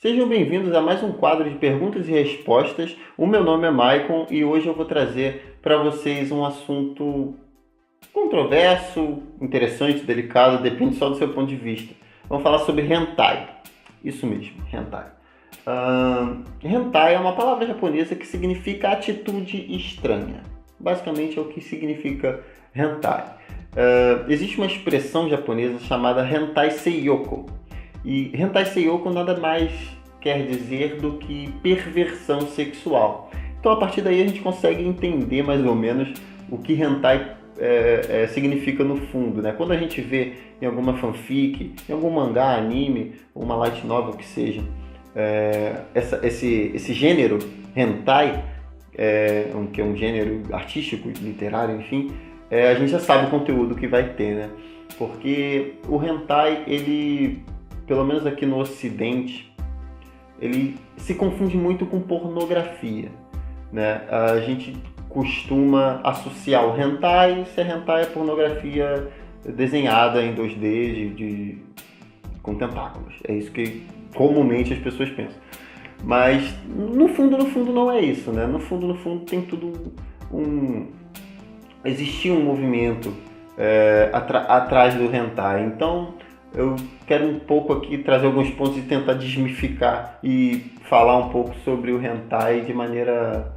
Sejam bem-vindos a mais um quadro de perguntas e respostas. O meu nome é Maicon e hoje eu vou trazer para vocês um assunto controverso, interessante, delicado, depende só do seu ponto de vista. Vamos falar sobre hentai. Isso mesmo, hentai. Hentai é uma palavra japonesa que significa atitude estranha. Basicamente é o que significa hentai. Existe uma expressão japonesa chamada hentai seiyoko. E hentai seiyoko nada mais quer dizer do que perversão sexual. Então a partir daí a gente consegue entender mais ou menos o que hentai significa no fundo, né? Quando a gente vê em alguma fanfic, em algum mangá, anime, uma light novel que seja, esse gênero hentai, que é um gênero artístico, literário, enfim, a gente já sabe o conteúdo que vai ter, né? Porque o hentai, ele, pelo menos aqui no Ocidente, ele se confunde muito com pornografia, né? A gente costuma associar o hentai, se hentai é pornografia desenhada em 2D com tentáculos. É isso que comumente as pessoas pensam. Mas no fundo não é isso, né? No fundo tem tudo existia um movimento atrás do hentai. Então eu quero um pouco aqui trazer alguns pontos e tentar desmificar e falar um pouco sobre o hentai de maneira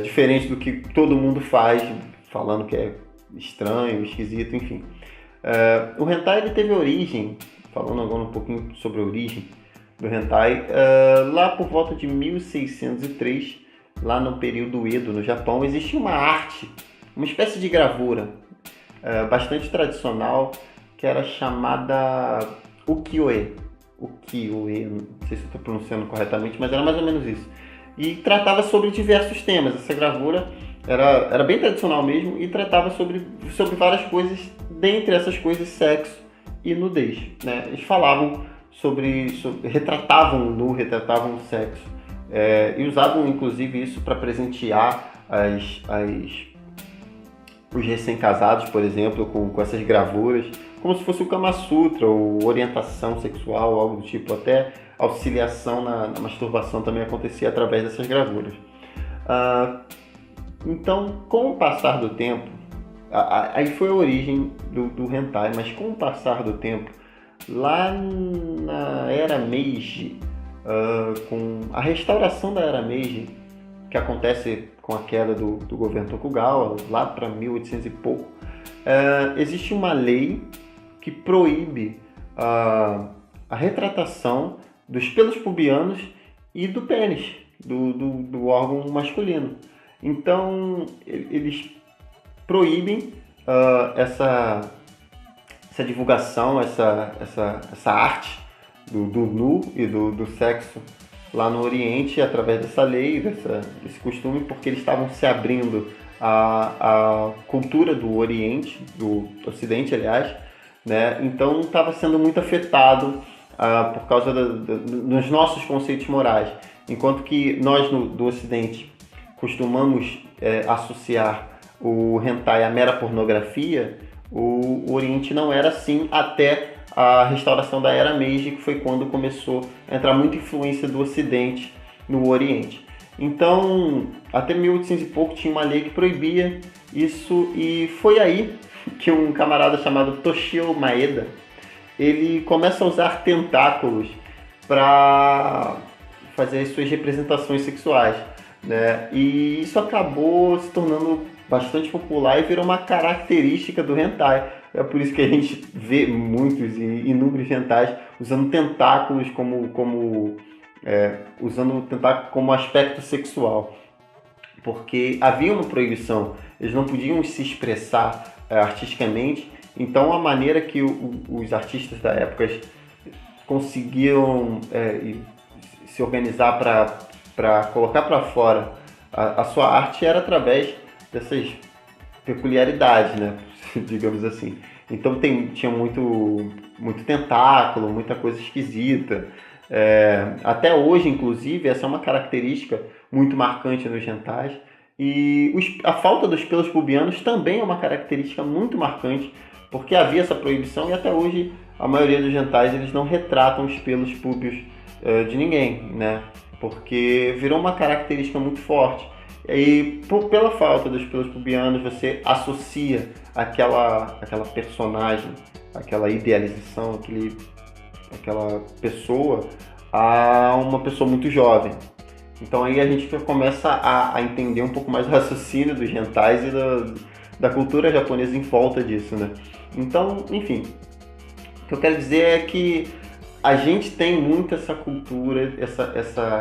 diferente do que todo mundo faz, falando que é estranho, esquisito, enfim. O hentai ele teve origem, falando agora um pouquinho sobre a origem do hentai, lá por volta de 1603, lá no período Edo, no Japão, existia uma arte, uma espécie de gravura bastante tradicional, que era chamada ukiyo-e. Ukiyo-e, não sei se eu estou pronunciando corretamente, mas era mais ou menos isso. E tratava sobre diversos temas. Essa gravura era bem tradicional mesmo e tratava sobre várias coisas, dentre essas coisas, sexo e nudez, né? Eles falavam retratavam o nu, retratavam o sexo, e usavam inclusive isso para presentear os recém-casados, por exemplo, com essas gravuras, como se fosse o Kama Sutra ou orientação sexual, algo do tipo. Até auxiliação na masturbação também acontecia através dessas gravuras. Então, com o passar do tempo, aí foi a origem do hentai, mas com o passar do tempo, lá na Era Meiji, com a restauração da Era Meiji, que acontece com a queda do governo Tokugawa, lá para 1800 e pouco, existe uma lei que proíbe a retratação dos pelos pubianos e do pênis, do órgão masculino. Então, eles proíbem essa divulgação, essa arte do nu e do sexo lá no Oriente, através dessa lei, desse costume, porque eles estavam se abrindo à cultura do Oriente, do Ocidente, aliás, né? Então estava sendo muito afetado por causa dos nossos conceitos morais. Enquanto que nós do Ocidente costumamos associar o hentai à mera pornografia, o Oriente não era assim até a restauração da Era Meiji, que foi quando começou a entrar muita influência do Ocidente no Oriente. Então, até 1800 e pouco tinha uma lei que proibia isso, e foi aí que um camarada chamado Toshio Maeda, ele começa a usar tentáculos para fazer as suas representações sexuais, né? E isso acabou se tornando bastante popular e virou uma característica do hentai. É por isso que a gente vê muitos e inúmeros hentais usando tentáculos usando tentáculos como aspecto sexual, porque havia uma proibição, eles não podiam se expressar artisticamente. Então a maneira que os artistas da época conseguiam se organizar para colocar para fora a sua arte era através dessas peculiaridades, né? Digamos assim. Então tinha muito tentáculo, muita coisa esquisita. Até hoje, inclusive, essa é uma característica muito marcante nos hentais. E a falta dos pelos pubianos também é uma característica muito marcante, porque havia essa proibição e até hoje a maioria dos hentais eles não retratam os pelos púbios de ninguém, né? Porque virou uma característica muito forte. E pela falta dos pelos pubianos, você associa aquela personagem, aquela idealização, aquela pessoa a uma pessoa muito jovem. Então aí a gente começa a entender um pouco mais o raciocínio dos hentais e da cultura japonesa em volta disso, né? Então, enfim, o que eu quero dizer é que a gente tem muito essa cultura,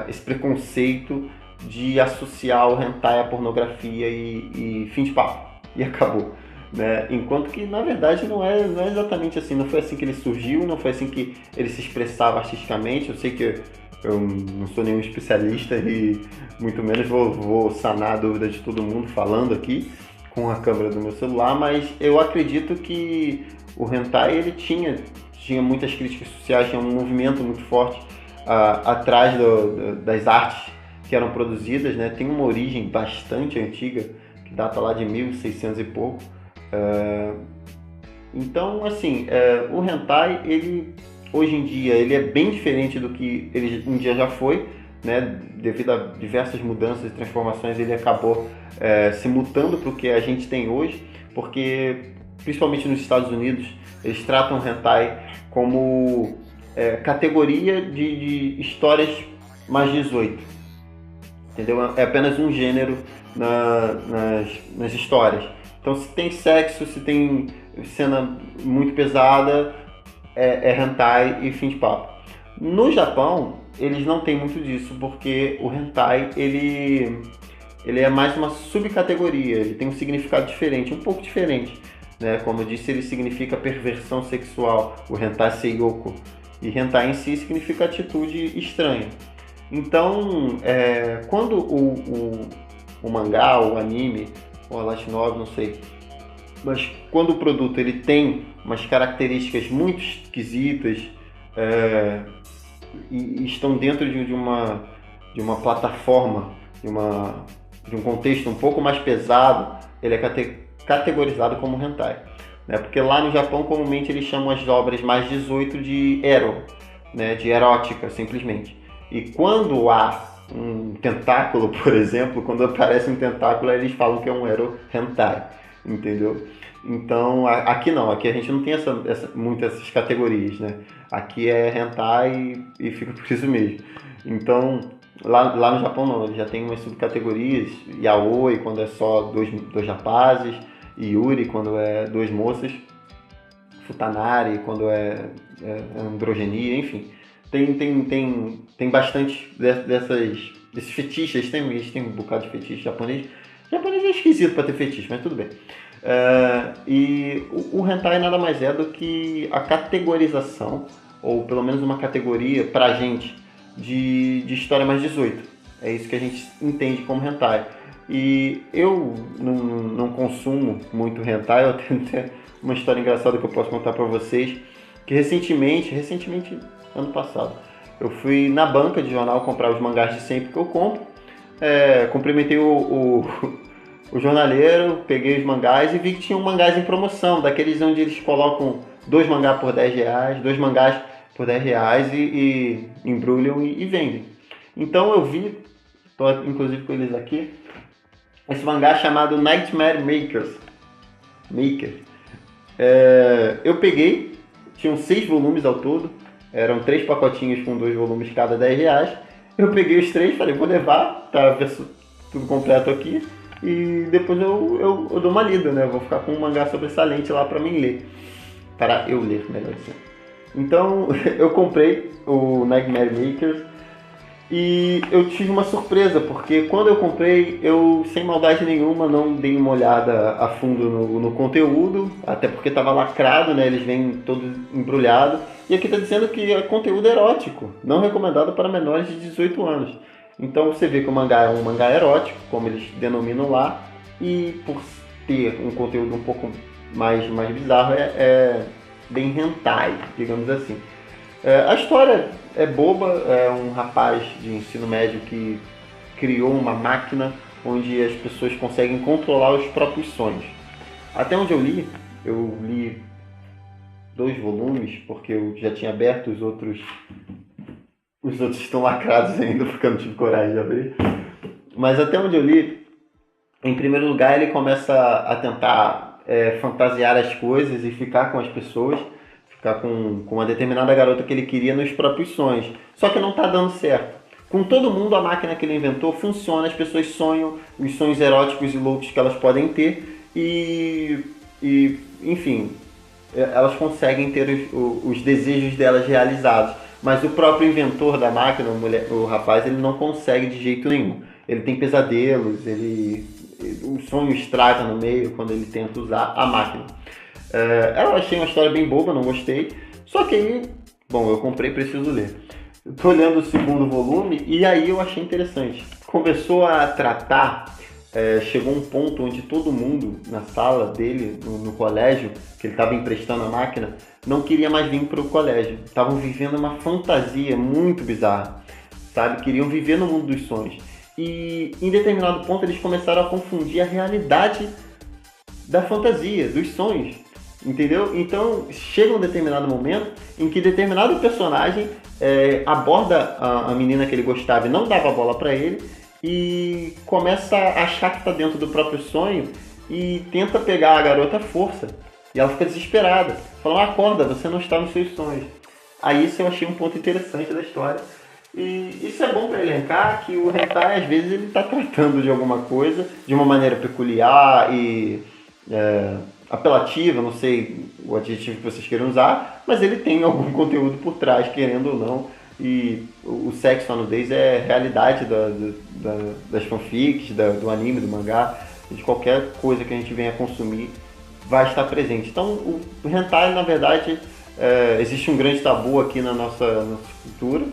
esse preconceito de associar o hentai à pornografia e fim de papo, e acabou. Né? Enquanto que, na verdade, não é exatamente assim. Não foi assim que ele surgiu, não foi assim que ele se expressava artisticamente. Eu sei que eu não sou nenhum especialista e muito menos vou sanar a dúvida de todo mundo falando aqui com a câmera do meu celular, mas eu acredito que o hentai ele tinha muitas críticas sociais, tinha um movimento muito forte atrás das artes que eram produzidas, né? Tem uma origem bastante antiga, que data lá de 1600 e pouco. Então, assim, o hentai, ele, hoje em dia, ele é bem diferente do que ele um dia já foi, né? Devido a diversas mudanças e transformações, ele acabou se mutando para o que a gente tem hoje, porque, principalmente nos Estados Unidos, eles tratam o hentai como categoria de histórias mais 18, entendeu? É apenas um gênero nas histórias. Então, se tem sexo, se tem cena muito pesada, é hentai e fim de papo. No Japão, eles não têm muito disso, porque o hentai, ele é mais uma subcategoria, ele tem um significado diferente, um pouco diferente. Né? Como eu disse, ele significa perversão sexual, o hentai seiyoko. E hentai em si significa atitude estranha. Então, quando o mangá, o anime, ou a light novel, não sei, mas quando o produto ele tem umas características muito esquisitas e estão dentro de uma plataforma, de um contexto um pouco mais pesado, ele é categorizado como hentai. Né? Porque lá no Japão, comumente, eles chamam as obras mais 18 de ero, né? De erótica, simplesmente. E quando há um tentáculo, por exemplo, quando aparece um tentáculo, eles falam que é um ero hentai, entendeu? Então, aqui não, aqui a gente não tem muitas essas categorias, né? Aqui é hentai e fica por isso mesmo. Então, lá no Japão não, eles já tem umas subcategorias, yaoi quando é só dois rapazes, yuri quando é duas moças, futanari quando é androgenia, enfim. Tem bastante desses fetiches, eles têm um bocado de fetiche japonês. O japonês é esquisito para ter fetiche, mas tudo bem. E o hentai nada mais é do que a categorização, ou pelo menos uma categoria pra gente, de história mais 18. É isso que a gente entende como hentai. E eu não consumo muito hentai, eu tenho até uma história engraçada que eu posso contar pra vocês, que recentemente, ano passado, eu fui na banca de jornal comprar os mangás de sempre que eu compro, cumprimentei o jornaleiro, peguei os mangás e vi que tinha um mangás em promoção, daqueles onde eles colocam 2 mangás por R$10, 2 mangás por R$10 e embrulham e vendem. Então eu vi, tô inclusive com eles aqui, esse mangá chamado Nightmare Maker. Eu peguei, tinham 6 volumes ao todo, eram 3 pacotinhos com 2 volumes cada R$10. Eu peguei os 3, falei, vou levar, tá, ver tudo completo aqui, e depois eu dou uma lida, né? Eu vou ficar com um mangá sobressalente lá para mim ler. Para eu ler, melhor dizendo. Então, eu comprei o Nightmare Makers e eu tive uma surpresa, porque quando eu comprei, eu, sem maldade nenhuma, não dei uma olhada a fundo no conteúdo, até porque estava lacrado, né? Eles vêm todo embrulhado. E aqui está dizendo que é conteúdo erótico, não recomendado para menores de 18 anos. Então você vê que o mangá é um mangá erótico, como eles denominam lá, e por ter um conteúdo um pouco mais bizarro, é bem hentai, digamos assim. A história é boba, é um rapaz de ensino médio que criou uma máquina onde as pessoas conseguem controlar os próprios sonhos. Até onde eu li 2 volumes, porque eu já tinha aberto os outros Os outros estão lacrados ainda, porque eu não tive coragem de abrir. Mas até onde eu li, em primeiro lugar ele começa a tentar fantasiar as coisas e ficar com as pessoas, ficar com uma determinada garota que ele queria nos próprios sonhos. Só que não está dando certo. Com todo mundo, a máquina que ele inventou funciona, as pessoas sonham os sonhos eróticos e loucos que elas podem ter e enfim, elas conseguem ter os desejos delas realizados. Mas o próprio inventor da máquina, o rapaz, ele não consegue de jeito nenhum. Ele tem pesadelos, o sonho estraga no meio quando ele tenta usar a máquina. Eu achei uma história bem boba, não gostei. Só que aí, bom, eu comprei, preciso ler. Estou lendo o segundo volume e aí eu achei interessante. Começou a tratar, chegou um ponto onde todo mundo na sala dele, no colégio, que ele estava emprestando a máquina, não queria mais vir para o colégio. Estavam vivendo uma fantasia muito bizarra, sabe? Queriam viver no mundo dos sonhos. E em determinado ponto eles começaram a confundir a realidade da fantasia, dos sonhos, entendeu? Então chega um determinado momento em que determinado personagem aborda a menina que ele gostava e não dava bola para ele e começa a achar que está dentro do próprio sonho e tenta pegar a garota à força. E ela fica desesperada, falando: acorda, você não está nos seus sonhos. Aí isso eu achei um ponto interessante da história. E isso é bom para elencar que o hentai, às vezes, ele está tratando de alguma coisa de uma maneira peculiar e apelativa, não sei o adjetivo que vocês queiram usar, mas ele tem algum conteúdo por trás, querendo ou não. E o sexo, a nudez é realidade das fanfics, do anime, do mangá, de qualquer coisa que a gente venha consumir, vai estar presente. Então o hentai, na verdade, existe um grande tabu aqui na nossa cultura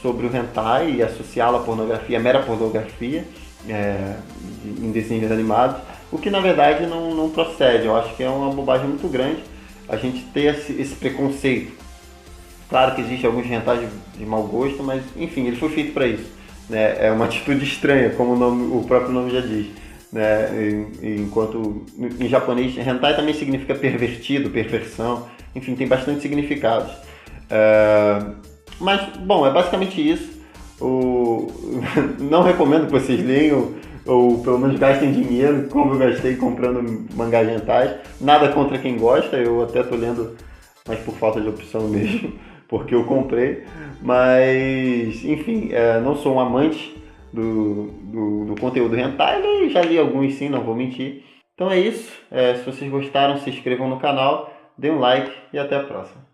sobre o hentai e associá-lo à pornografia, à mera pornografia, em desenhos animados, o que na verdade não procede. Eu acho que é uma bobagem muito grande a gente ter esse preconceito. Claro que existe alguns hentais de mau gosto, mas enfim, ele foi feito para isso, né? É uma atitude estranha, como o próprio nome já diz, né? Enquanto em japonês hentai também significa pervertido, perversão, enfim, tem bastante significados. Mas, bom, é basicamente isso. Não recomendo que vocês leiam, ou pelo menos gastem dinheiro, como eu gastei comprando mangá de hentais. Nada contra quem gosta, eu até tô lendo, mas por falta de opção mesmo, porque eu comprei. Mas, enfim, não sou um amante do conteúdo hentai, e já li alguns sim, não vou mentir. Então é isso. Se vocês gostaram, se inscrevam no canal, dê um like e até a próxima.